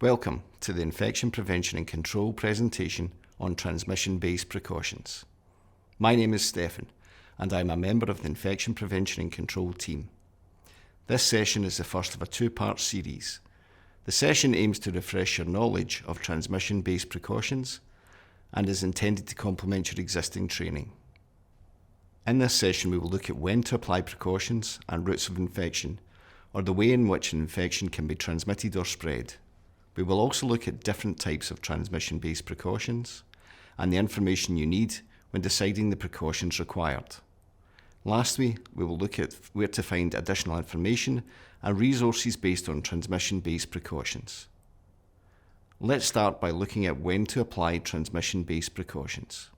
Welcome to the Infection Prevention and Control presentation on transmission-based precautions. My name is Stefan and I'm a member of the Infection Prevention and Control team. This session is the first of a two-part series. The session aims to refresh your knowledge of transmission-based precautions and is intended to complement your existing training. In this session we will look at when to apply precautions and routes of infection, or the way in which an infection can be transmitted or spread. We will also look at different types of transmission-based precautions and the information you need when deciding the precautions required. Lastly, we will look at where to find additional information and resources based on transmission-based precautions. Let's start by looking at when to apply transmission-based precautions.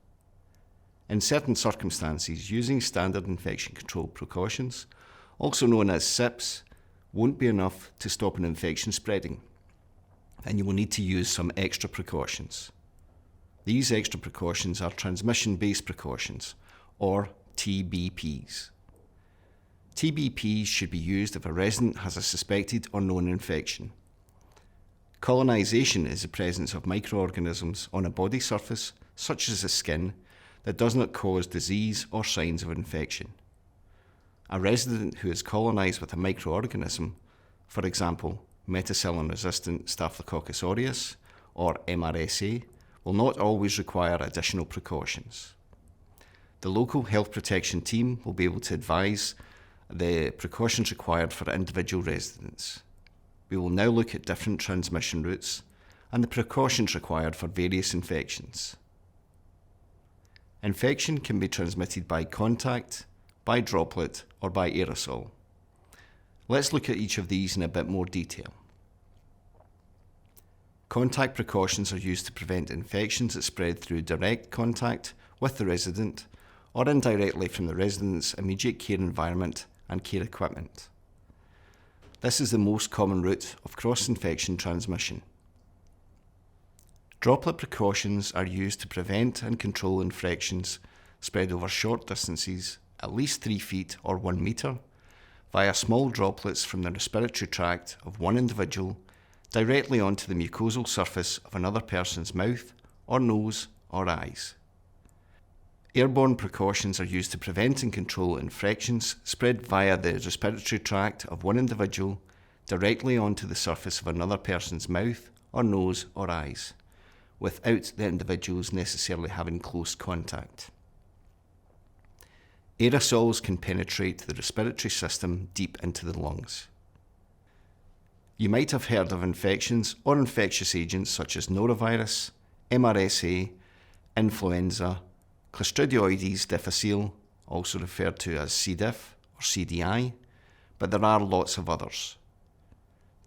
In certain circumstances, using standard infection control precautions, also known as SIPs, won't be enough to stop an infection spreading, and you will need to use some extra precautions. These extra precautions are transmission-based precautions, or TBPs. TBPs should be used if a resident has a suspected or known infection. Colonization is the presence of microorganisms on a body surface, such as the skin, that does not cause disease or signs of infection. A resident who is colonized with a microorganism, for example, methicillin-resistant Staphylococcus aureus, or MRSA, will not always require additional precautions. The local health protection team will be able to advise the precautions required for individual residents. We will now look at different transmission routes and the precautions required for various infections. Infection can be transmitted by contact, by droplet, or by aerosol. Let's look at each of these in a bit more detail. Contact precautions are used to prevent infections that spread through direct contact with the resident or indirectly from the resident's immediate care environment and care equipment. This is the most common route of cross-infection transmission. Droplet precautions are used to prevent and control infections spread over short distances, at least 3 feet or 1 metre, via small droplets from the respiratory tract of one individual directly onto the mucosal surface of another person's mouth or nose or eyes. Airborne precautions are used to prevent and control infections spread via the respiratory tract of one individual directly onto the surface of another person's mouth or nose or eyes, without the individuals necessarily having close contact. Aerosols can penetrate the respiratory system deep into the lungs. You might have heard of infections or infectious agents such as norovirus, MRSA, influenza, Clostridioides difficile, also referred to as C. diff or CDI, but there are lots of others.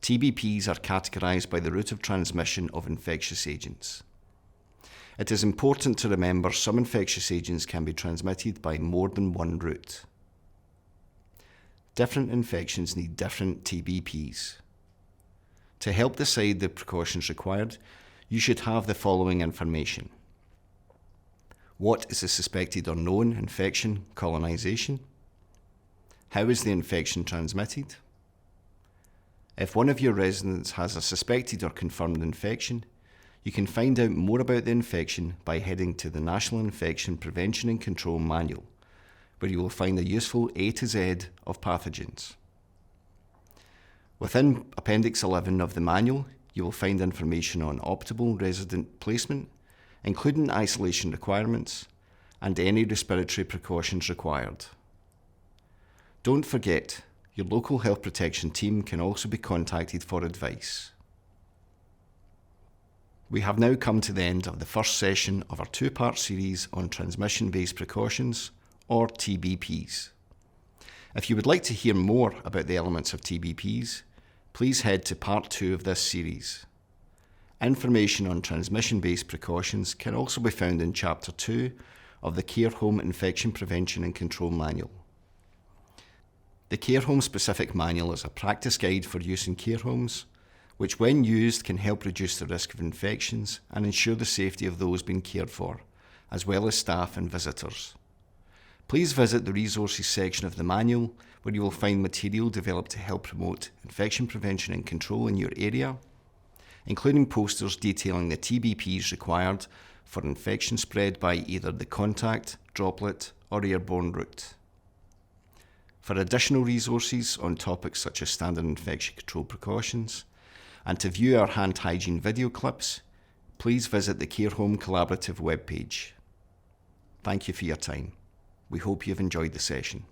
TBPs are categorised by the route of transmission of infectious agents. It is important to remember some infectious agents can be transmitted by more than one route. Different infections need different TBPs. To help decide the precautions required, you should have the following information. What is the suspected or known infection colonization? How is the infection transmitted? If one of your residents has a suspected or confirmed infection, you can find out more about the infection by heading to the National Infection Prevention and Control Manual, where you will find a useful A to Z of pathogens. Within Appendix 11 of the manual, you will find information on optimal resident placement, including isolation requirements and any respiratory precautions required. Don't forget, your local health protection team can also be contacted for advice. We have now come to the end of the first session of our two-part series on transmission-based precautions, or TBPs. If you would like to hear more about the elements of TBPs, please head to part 2 of this series. Information on transmission-based precautions can also be found in Chapter 2 of the Care Home Infection Prevention and Control Manual. The Care Home Specific Manual is a practice guide for use in care homes, which when used can help reduce the risk of infections and ensure the safety of those being cared for, as well as staff and visitors. Please visit the resources section of the manual, where you will find material developed to help promote infection prevention and control in your area. including posters detailing the TBPs required for infection spread by either the contact, droplet, or airborne route. For additional resources on topics such as standard infection control precautions, and to view our hand hygiene video clips, please visit the Care Home Collaborative webpage. Thank you for your time. We hope you've enjoyed the session.